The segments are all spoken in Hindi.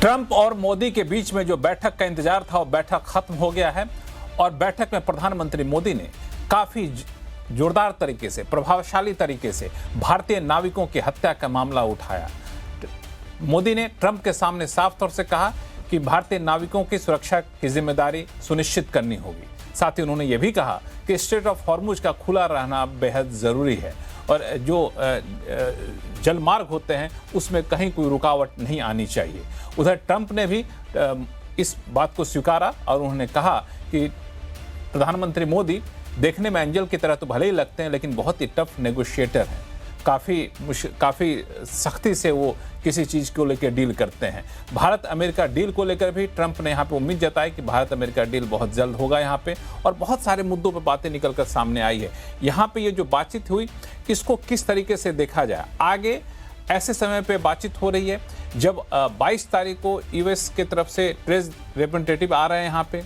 ट्रंप और मोदी के बीच में जो बैठक का इंतजार था वो बैठक खत्म हो गया है और बैठक में प्रधानमंत्री मोदी ने काफी जोरदार तरीके से, प्रभावशाली तरीके से भारतीय नाविकों की हत्या का मामला उठाया। मोदी ने ट्रंप के सामने साफ तौर से कहा कि भारतीय नाविकों की सुरक्षा की जिम्मेदारी सुनिश्चित करनी होगी। साथ ही उन्होंने ये भी कहा कि स्ट्रेट ऑफ हॉर्मुज का खुला रहना बेहद जरूरी है और जो जलमार्ग होते हैं उसमें कहीं कोई रुकावट नहीं आनी चाहिए। उधर ट्रंप ने भी इस बात को स्वीकारा और उन्होंने कहा कि प्रधानमंत्री देखने में एंजल की तरह तो भले ही लगते हैं लेकिन बहुत ही टफ नेगोशिएटर हैं। काफ़ी सख्ती से वो किसी चीज़ को लेकर डील करते हैं। भारत अमेरिका डील को लेकर भी ट्रंप ने यहाँ पे उम्मीद जताई कि भारत अमेरिका डील बहुत जल्द होगा यहाँ पे, और बहुत सारे मुद्दों पर बातें निकलकर सामने आई है। यहाँ पे ये जो बातचीत हुई इसको किस तरीके से देखा जाए, आगे ऐसे समय पे बातचीत हो रही है जब 22 तारीख को यूएस की तरफ से ट्रेड रिप्रेजेंटेटिव आ रहे हैं यहाँ पे।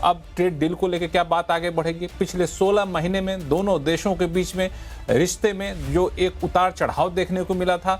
अब ट्रेड डील को लेकर क्या बात आगे बढ़ेगी। पिछले 16 महीने में दोनों देशों के बीच में रिश्ते में जो एक उतार चढ़ाव देखने को मिला था,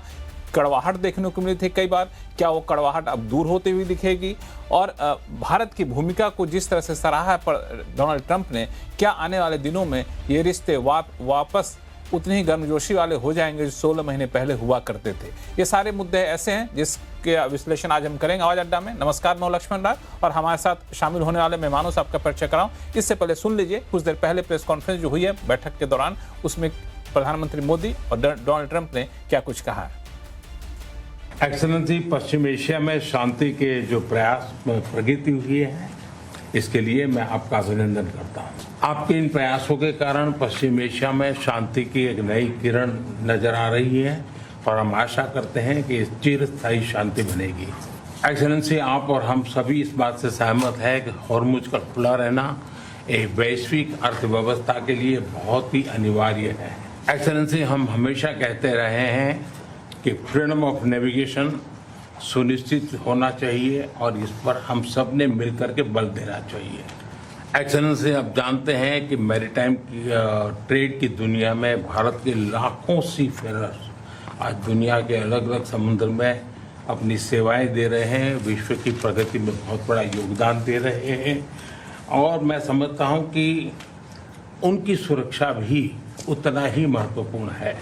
कड़वाहट देखने को मिली थी कई बार, क्या वो कड़वाहट अब दूर होती हुई दिखेगी? और भारत की भूमिका को जिस तरह से सराहा पर डोनाल्ड ट्रंप ने, क्या आने वाले दिनों में ये रिश्ते वापस उतने ही गर्मजोशी वाले हो जाएंगे जो 16 महीने पहले हुआ करते थे? ये सारे मुद्दे ऐसे हैं जिसके विश्लेषण आज हम करेंगे आवाज अड्डा में। नमस्कार, मैं लक्ष्मण राय और हमारे साथ शामिल होने वाले मेहमानों से आपका परिचय कराऊं। इससे पहले सुन लीजिए कुछ देर पहले प्रेस कॉन्फ्रेंस जो हुई है बैठक के दौरान, उसमें प्रधानमंत्री मोदी और डोनाल्ड ट्रंप ने क्या कुछ कहा है। एक्सेलेंसी, पश्चिम एशिया में शांति के जो प्रयास में प्रगति हुई है इसके लिए मैं आपका अभिनंदन करता हूँ। आपके इन प्रयासों के कारण पश्चिम एशिया में शांति की एक नई किरण नजर आ रही है और हम आशा करते हैं कि इस चिरस्थायी शांति बनेगी। एक्सेलेंसी, आप और हम सभी इस बात से सहमत है कि हॉर्मुज का खुला रहना एक वैश्विक अर्थव्यवस्था के लिए बहुत ही अनिवार्य है। एक्सेलेंसी, हम हमेशा कहते रहे हैं कि फ्रीडम ऑफ नेविगेशन सुनिश्चित होना चाहिए और इस पर हम सब ने मिलकर के बल देना चाहिए। एक्सेलेंसी, आप जानते हैं कि मैरीटाइम ट्रेड की दुनिया में भारत के लाखों सी फेरर्स आज दुनिया के अलग अलग समुद्र में अपनी सेवाएं दे रहे हैं, विश्व की प्रगति में बहुत बड़ा योगदान दे रहे हैं और मैं समझता हूं कि उनकी सुरक्षा भी उतना ही महत्वपूर्ण है।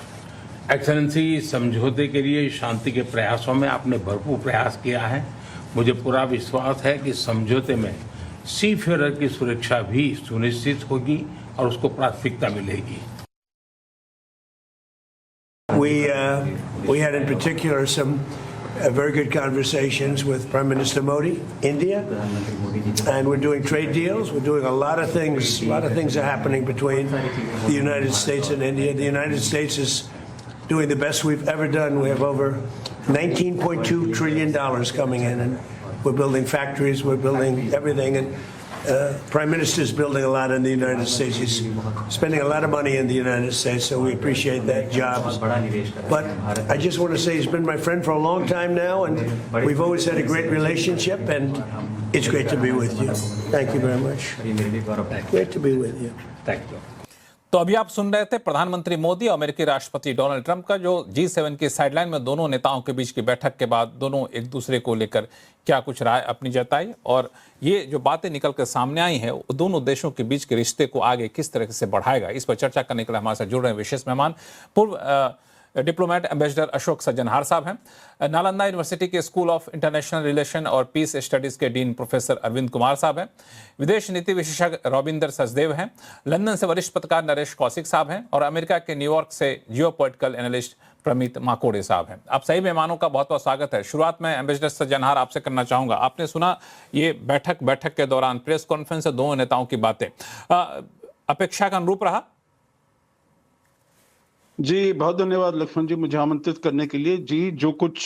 एक्सेलेंसी, समझौते के लिए शांति के प्रयासों में आपने भरपूर प्रयास किया है। मुझे पूरा विश्वास है कि समझौते में सी फेरर की सुरक्षा भी सुनिश्चित होगी और उसको प्राथमिकता मिलेगी। We had in particular some very good conversations with Prime Minister Modi, India, and we're doing trade deals. We're doing a lot of things. A lot of things are happening between the United States and India. The United States is doing the best we've ever done. We have over $19.2 trillion coming in, and we're building factories, we're building everything, and Prime Minister is building a lot in the United States. He's spending a lot of money in the United States, so we appreciate that job. But I just want to say he's been my friend for a long time now, and we've always had a great relationship, and it's great to be with you. Thank you very much. Great to be with you. Thank you. तो अभी आप सुन रहे थे प्रधानमंत्री मोदी और अमेरिकी राष्ट्रपति डोनाल्ड ट्रंप का जो G7 की साइडलाइन में दोनों नेताओं के बीच की बैठक के बाद दोनों एक दूसरे को लेकर क्या कुछ राय अपनी जताई, और ये जो बातें निकल कर सामने आई हैं दोनों देशों के बीच के रिश्ते को आगे किस तरह से बढ़ाएगा, इस पर चर्चा करने के लिए हमारे साथ जुड़ रहे हैं विशेष मेहमान पूर्व डिप्लोमेट एम्बेसडर अशोक सज्जनहार साहब हैं, नालंदा यूनिवर्सिटी के स्कूल ऑफ इंटरनेशनल रिलेशन और पीस स्टडीज के डीन प्रोफेसर अरविंद कुमार साहब हैं, विदेश नीति विशेषज्ञ रविंदर सचदेव हैं, लंदन से वरिष्ठ पत्रकार नरेश कौशिक साहब हैं और अमेरिका के न्यूयॉर्क से जियोपॉलिटिकल एनालिस्ट प्रमित माकोड़े साहब हैं। आप सही मेहमानों का बहुत बहुत स्वागत है। शुरुआत में एम्बेसडर सज्जनहार आपसे करना चाहूंगा। आपने सुना ये बैठक के दौरान प्रेस कॉन्फ्रेंस से दोनों नेताओं की बातें, अपेक्षा का अनुरूप रहा? जी, बहुत धन्यवाद लक्ष्मण जी मुझे आमंत्रित करने के लिए। जी, जो कुछ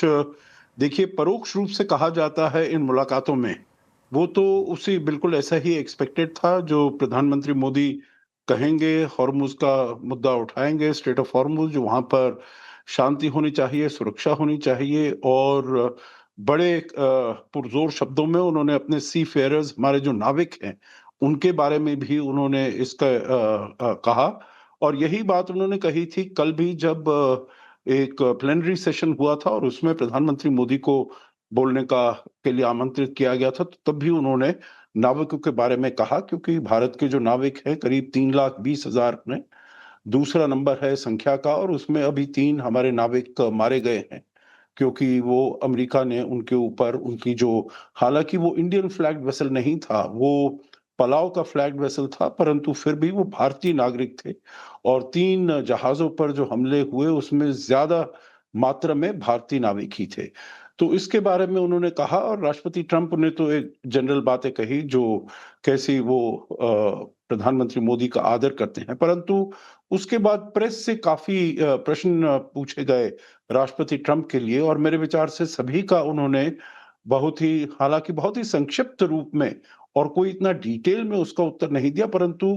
देखिए परोक्ष रूप से कहा जाता है इन मुलाकातों में, वो तो उसी बिल्कुल ऐसा ही एक्सपेक्टेड था जो प्रधानमंत्री मोदी कहेंगे, हॉर्मुज का मुद्दा उठाएंगे, स्ट्रेट ऑफ हॉर्मुज, जो वहां पर शांति होनी चाहिए, सुरक्षा होनी चाहिए, और बड़े पुरजोर शब्दों में उन्होंने अपने सी फेयरर्स, हमारे जो नाविक हैं, उनके बारे में भी उन्होंने इसका कहा। और यही बात उन्होंने कही थी कल भी जब एक प्लेनरी सेशन हुआ था और उसमें प्रधानमंत्री मोदी को बोलने का के लिए आमंत्रित किया गया था, तो तब भी उन्होंने नाविकों के बारे में कहा, क्योंकि भारत के जो नाविक हैं करीब 3,20,000 में दूसरा नंबर है संख्या का, और उसमें अभी 3 हमारे नाविक मारे गए हैं, क्योंकि वो अमेरिका ने उनके ऊपर उनकी जो, हालांकि वो इंडियन फ्लैग वेसल नहीं था, वो पलाव का फ्लैग वेसल था, परंतु फिर भी वो भारतीय नागरिक थे, और 3 जहाजों पर जो हमले हुए उसमें ज्यादा मात्रा में भारतीय नाविक ही थे। तो इसके बारे में उन्होंने कहा, और राष्ट्रपति ट्रंप ने तो एक जनरल बातें कही जो कैसी वो प्रधानमंत्री मोदी का आदर करते हैं, परंतु उसके बाद प्रेस से काफी प्रश्न पूछे गए राष्ट्रपति ट्रंप के लिए, और मेरे विचार से सभी का उन्होंने बहुत ही, हालांकि बहुत ही संक्षिप्त रूप में और कोई इतना डिटेल में उसका उत्तर नहीं दिया, परंतु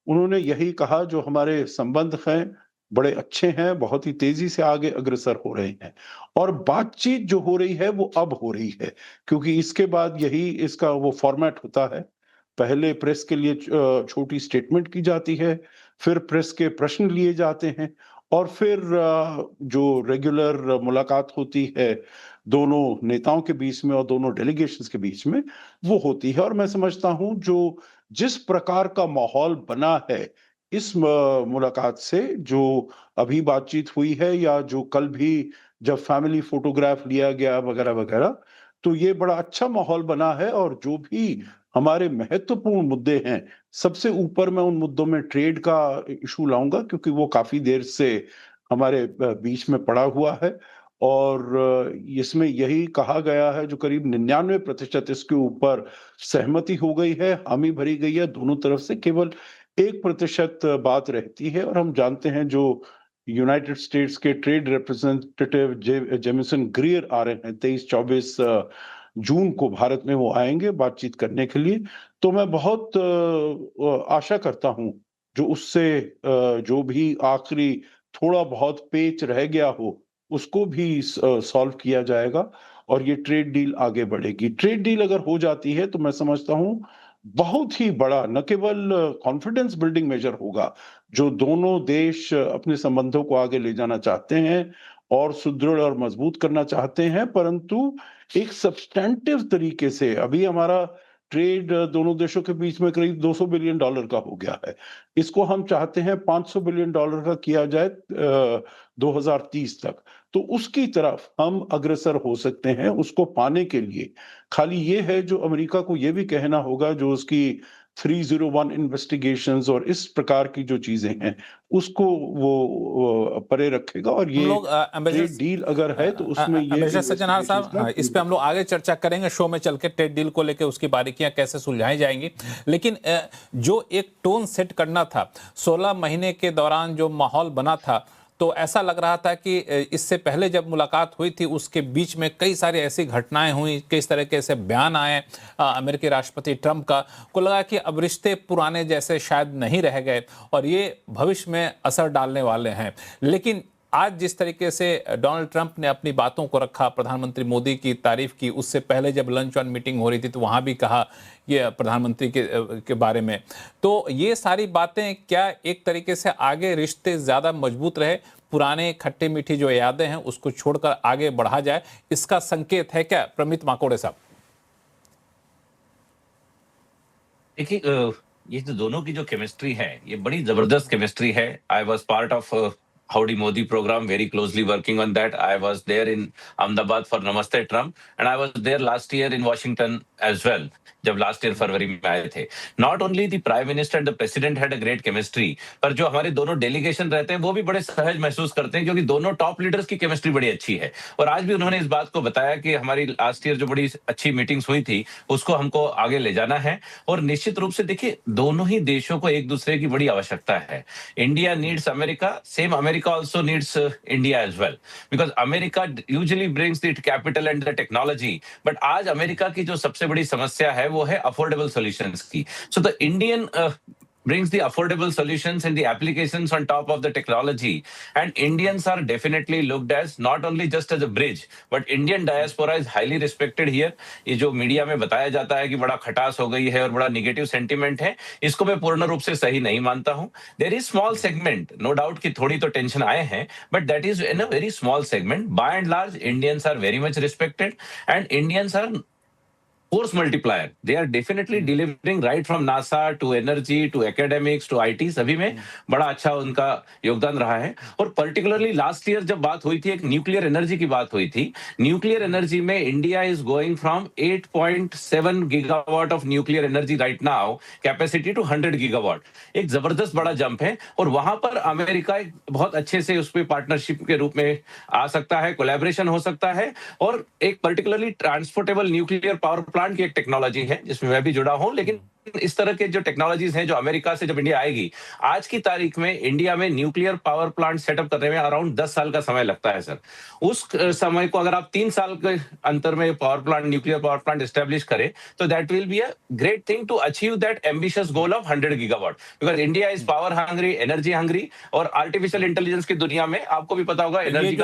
उन्होंने यही कहा जो हमारे संबंध हैं बड़े अच्छे हैं, बहुत ही तेजी से आगे अग्रसर हो रहे हैं, और बातचीत जो हो रही है वो अब हो रही है, क्योंकि इसके बाद यही इसका वो फॉर्मेट होता है। पहले प्रेस के लिए छोटी स्टेटमेंट की जाती है, फिर प्रेस के प्रश्न लिए जाते हैं, और फिर जो रेगुलर मुलाकात होती है दोनों नेताओं के बीच में और दोनों डेलीगेशंस के बीच में, वो होती है। और मैं समझता हूं जो जिस प्रकार का माहौल बना है इस मुलाकात से, जो अभी बातचीत हुई है या जो कल भी जब फैमिली फोटोग्राफ लिया गया वगैरह वगैरह, तो ये बड़ा अच्छा माहौल बना है। और जो भी हमारे महत्वपूर्ण मुद्दे हैं, सबसे ऊपर मैं उन मुद्दों में ट्रेड का इशू लाऊंगा, क्योंकि वो काफी देर से हमारे बीच में पड़ा हुआ है, और इसमें यही कहा गया है जो करीब 99% इसके ऊपर सहमति हो गई है, हामी भरी गई है दोनों तरफ से, केवल 1% बात रहती है। और हम जानते हैं जो यूनाइटेड स्टेट्स के ट्रेड रिप्रेजेंटेटिव जेमिसन ग्रियर आ रहे हैं 23-24 जून को भारत में, वो आएंगे बातचीत करने के लिए। तो मैं बहुत आशा करता हूं जो उससे जो भी आखिरी थोड़ा बहुत पेच रह गया हो उसको भी सॉल्व किया जाएगा, और ये ट्रेड डील आगे बढ़ेगी। ट्रेड डील अगर हो जाती है तो मैं समझता हूं बहुत ही बड़ा न केवल कॉन्फिडेंस बिल्डिंग मेजर होगा, जो दोनों देश अपने संबंधों को आगे ले जाना चाहते हैं और सुदृढ़ और मजबूत करना चाहते हैं, परंतु एक सब्सटेंटिव तरीके से अभी हमारा ट्रेड दोनों देशों के बीच में करीब $200 बिलियन का हो गया है। इसको हम चाहते हैं $500 बिलियन का किया जाए 2030 तक। तो उसकी तरफ हम अग्रसर हो सकते हैं। उसको पाने के लिए खाली ये है जो अमेरिका को ये भी कहना होगा, जो उसकी 301 इन्वेस्टिगेशंस और इस प्रकार की जो चीजें हैं उसको वो परे रखेगा। और हम ये लोग ट्रेड डील अगर है तो उसमें ये एम्बेसडर सज्जनहार साहब, investigations इस पे हम लोग आगे चर्चा करेंगे शो में चल के, ट्रेड डील को लेकर उसकी बारीकियां कैसे सुलझाई जाएंगी। लेकिन जो एक टोन सेट करना था 16 महीने के दौरान, जो माहौल बना था, तो ऐसा लग रहा था कि इससे पहले जब मुलाकात हुई थी उसके बीच में कई सारी ऐसी घटनाएं हुई, किस तरीके से बयान आए अमेरिकी राष्ट्रपति ट्रंप का, को लगा कि अब रिश्ते पुराने जैसे शायद नहीं रह गए और ये भविष्य में असर डालने वाले हैं। लेकिन आज जिस तरीके से डोनाल्ड ट्रंप ने अपनी बातों को रखा, प्रधानमंत्री मोदी की तारीफ की, उससे पहले जब लंच ऑन मीटिंग हो रही थी तो वहां भी कहा ये प्रधानमंत्री के बारे में, तो ये सारी बातें क्या एक तरीके से आगे रिश्ते ज्यादा मजबूत रहे, पुराने खट्टे मीठी जो यादें हैं उसको छोड़कर आगे बढ़ा जाए, इसका संकेत है क्या प्रमित माकोड़े साहब? देखिए, ये जो दोनों की जो केमिस्ट्री है ये बड़ी जबरदस्त केमिस्ट्री है। I was part of Howdy Modi program, very closely working on that. I was there in Ahmedabad for Namaste Trump, and I was there last year in Washington as well. जब लास्ट ईयर फरवरी में आए थे, not only the prime minister and the president had a great chemistry, पर जो हमारे दोनों डेलीगेशन रहते हैं वो भी बड़े सहज महसूस करते हैं, क्योंकि दोनों टॉप लीडर्स की केमिस्ट्री बड़ी अच्छी है। और आज भी उन्होंने इस बात को बताया कि हमारी लास्ट ईयर जो बड़ी अच्छी मीटिंग्स हुई थी उसको हमको आगे ले जाना है। और निश्चित रूप से देखिए, दोनों ही देशों को एक दूसरे की बड़ी आवश्यकता है। India needs America, same America also needs India as well, because America usually brings the capital and the technology, but आज अमेरिका की जो सबसे बड़ी समस्या है वो है अफोर्डेबल सॉल्यूशंस की। So the Indian brings the affordable solutions and the applications on top of the technology. And Indians are definitely looked as not only just as a bridge, but Indian diaspora is highly respected here. ये जो मीडिया में बताया जाता है कि बड़ा खटास हो गई है और बड़ा निगेटिव सेंटिमेंट है, इसको मैं पूर्ण रूप से सही नहीं मानता हूं. There is small segment, no doubt कि थोड़ी तो टेंशन आए हैं, but that is in a very small segment. By and large Indians are very much respected and Indians are force multiplier. They are definitely delivering right from NASA to energy to academics to IT. सभी में बड़ा अच्छा उनका योगदान रहा है. और पर्टिकुलरली लास्ट ईयर जब बात हुई थी, एक न्यूक्लियर एनर्जी की बात हुई थी. न्यूक्लियर एनर्जी में India is going from 8.7 gigawatt of nuclear energy right now capacity to 100 gigawatt. एक जबरदस्त बड़ा जंप है और वहां पर अमेरिका एक बहुत अच्छे से उस पर पार्टनरशिप के रूप में आ सकता है, कोलैबोरेशन हो सकता है. और एक particularly transportable nuclear power plant की एक टेक्नोलॉजी है जिसमें मैं भी जुड़ा हूं. लेकिन इस तरह के जो टेक्नोलॉजीज हैं जो अमेरिका से जब इंडिया आएगी, आज की तारीख में इंडिया में न्यूक्लियर पावर प्लांट सेटअप करने में अराउंड 10 साल का समय लगता है सर. उस समय को अगर आप 3 साल के अंतर में power plant, nuclear power plant establish करें, तो that will be a great thing to achieve that ambitious goal of 100 gigawatt. Because India is power hungry, energy hungry, और आर्टिफिशियल इंटेलिजेंस की दुनिया में आपको भी पता होगा एनर्जी